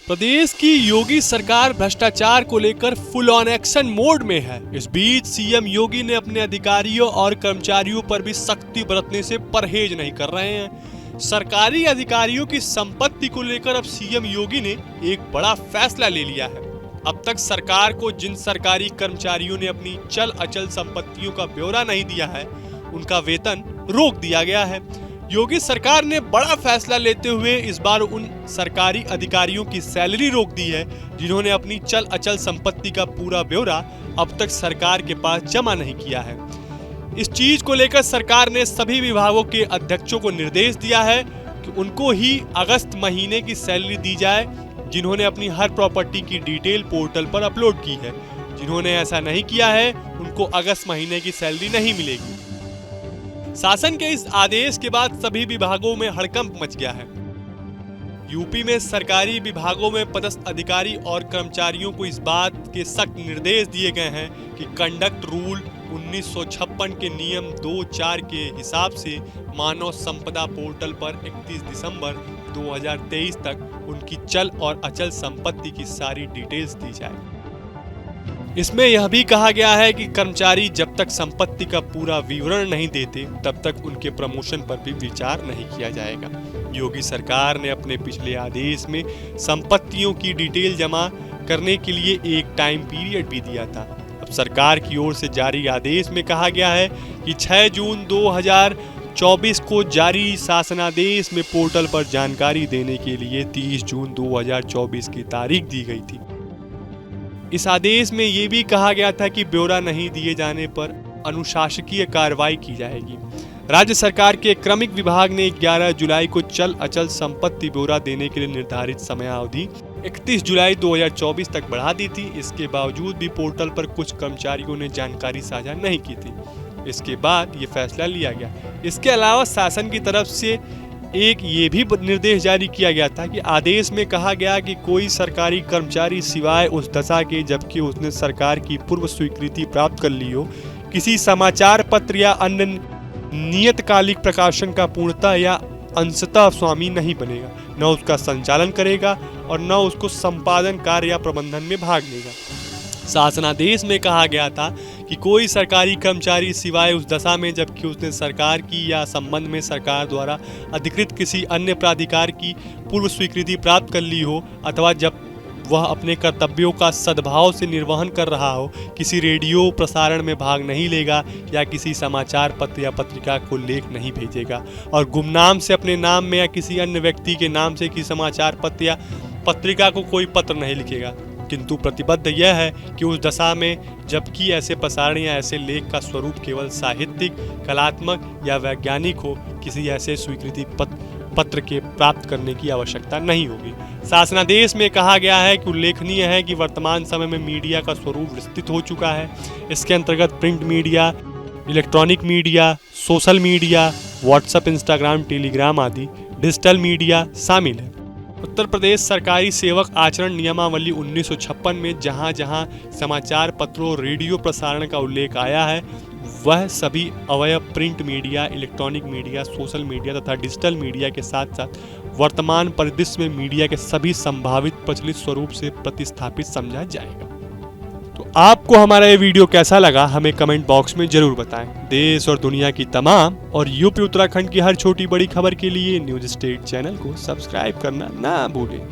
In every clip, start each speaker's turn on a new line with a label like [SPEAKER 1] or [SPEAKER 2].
[SPEAKER 1] प्रदेश की योगी सरकार भ्रष्टाचार को लेकर फुल ऑन एक्शन मोड में है। इस बीच सीएम योगी ने अपने अधिकारियों और कर्मचारियों पर भी सख्ती बरतने से परहेज नहीं कर रहे हैं। सरकारी अधिकारियों की संपत्ति को लेकर अब सीएम योगी ने एक बड़ा फैसला ले लिया है। अब तक सरकार को जिन सरकारी कर्मचारियों ने अपनी चल अचल संपत्तियों का ब्यौरा नहीं दिया है, उनका वेतन रोक दिया गया है। योगी सरकार ने बड़ा फैसला लेते हुए इस बार उन सरकारी अधिकारियों की सैलरी रोक दी है जिन्होंने अपनी चल अचल संपत्ति का पूरा ब्यौरा अब तक सरकार के पास जमा नहीं किया है। इस चीज को लेकर सरकार ने सभी विभागों के अध्यक्षों को निर्देश दिया है कि उनको ही अगस्त महीने की सैलरी दी जाए जिन्होंने अपनी हर प्रॉपर्टी की डिटेल पोर्टल पर अपलोड की है। जिन्होंने ऐसा नहीं किया है उनको अगस्त महीने की सैलरी नहीं मिलेगी। शासन के इस आदेश के बाद सभी विभागों में हड़कंप मच गया है। यूपी में सरकारी विभागों में पदस्थ अधिकारी और कर्मचारियों को इस बात के सख्त निर्देश दिए गए हैं कि कंडक्ट रूल 1956 के नियम 2(4) के हिसाब से मानव संपदा पोर्टल पर 31 दिसंबर 2023 तक उनकी चल और अचल संपत्ति की सारी डिटेल्स दी जाए। इसमें यह भी कहा गया है कि कर्मचारी जब तक संपत्ति का पूरा विवरण नहीं देते तब तक उनके प्रमोशन पर भी विचार नहीं किया जाएगा। योगी सरकार ने अपने पिछले आदेश में संपत्तियों की डिटेल जमा करने के लिए एक टाइम पीरियड भी दिया था। अब सरकार की ओर से जारी आदेश में कहा गया है कि 6 जून 2024 को जारी शासनादेश में पोर्टल पर जानकारी देने के लिए 30 जून 2024 की तारीख दी गई थी। इस आदेश में ये भी कहा गया था कि ब्यौरा नहीं दिए जाने पर अनुशासकीय कार्रवाई की जाएगी। राज्य सरकार के क्रमिक विभाग ने 11 जुलाई को चल अचल संपत्ति ब्यौरा देने के लिए निर्धारित समयावधि 31 जुलाई 2024 तक बढ़ा दी थी। इसके बावजूद भी पोर्टल पर कुछ कर्मचारियों ने जानकारी साझा नहीं की थी। इसके बाद ये फैसला लिया गया। इसके अलावा शासन की तरफ से एक ये भी निर्देश जारी किया गया था कि आदेश में कहा गया कि कोई सरकारी कर्मचारी सिवाय उस दशा के जबकि उसने सरकार की पूर्व स्वीकृति प्राप्त कर ली हो, किसी समाचार पत्र या अन्य नियतकालिक प्रकाशन का पूर्णतः या अंशतः स्वामी नहीं बनेगा, न उसका संचालन करेगा और न उसको संपादन कार्य या प्रबंधन में भाग लेगा। शासनादेश में कहा गया था कि कोई सरकारी कर्मचारी सिवाय उस दशा में जबकि उसने सरकार की या संबंध में सरकार द्वारा अधिकृत किसी अन्य प्राधिकार की पूर्व स्वीकृति प्राप्त कर ली हो अथवा जब वह अपने कर्तव्यों का सद्भाव से निर्वहन कर रहा हो, किसी रेडियो प्रसारण में भाग नहीं लेगा या किसी समाचार पत्र या पत्रिका को लेख नहीं भेजेगा और गुमनाम से अपने नाम में या किसी अन्य व्यक्ति के नाम से किसी समाचार पत्र या पत्रिका को कोई पत्र नहीं लिखेगा। किंतु प्रतिबद्ध यह है कि उस दशा में जबकि ऐसे प्रसारण या ऐसे लेख का स्वरूप केवल साहित्यिक, कलात्मक या वैज्ञानिक हो, किसी ऐसे स्वीकृति पत्र के प्राप्त करने की आवश्यकता नहीं होगी। शासनादेश में कहा गया है कि उल्लेखनीय है कि वर्तमान समय में मीडिया का स्वरूप विस्तृत हो चुका है। इसके अंतर्गत print media, electronic media, social media, WhatsApp, Instagram, Telegram आदि डिजिटल मीडिया शामिल है। उत्तर प्रदेश सरकारी सेवक आचरण नियमावली 1956 में जहां जहां समाचार पत्रों और रेडियो प्रसारण का उल्लेख आया है, वह सभी अवयव print media, electronic media, social media तथा डिजिटल मीडिया के साथ साथ वर्तमान परिदृश्य में मीडिया के सभी संभावित प्रचलित स्वरूप से प्रतिस्थापित समझा जाएगा। तो आपको हमारा ये वीडियो कैसा लगा हमें कमेंट बॉक्स में जरूर बताएं। देश और दुनिया की तमाम और यूपी उत्तराखंड की हर छोटी बड़ी खबर के लिए न्यूज स्टेट चैनल को सब्सक्राइब करना ना भूलें।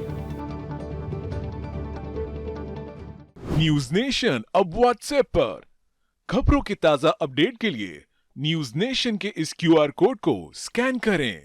[SPEAKER 2] न्यूज नेशन अब व्हाट्सएप पर खबरों के ताजा अपडेट के लिए न्यूज नेशन के इस QR कोड को स्कैन करें।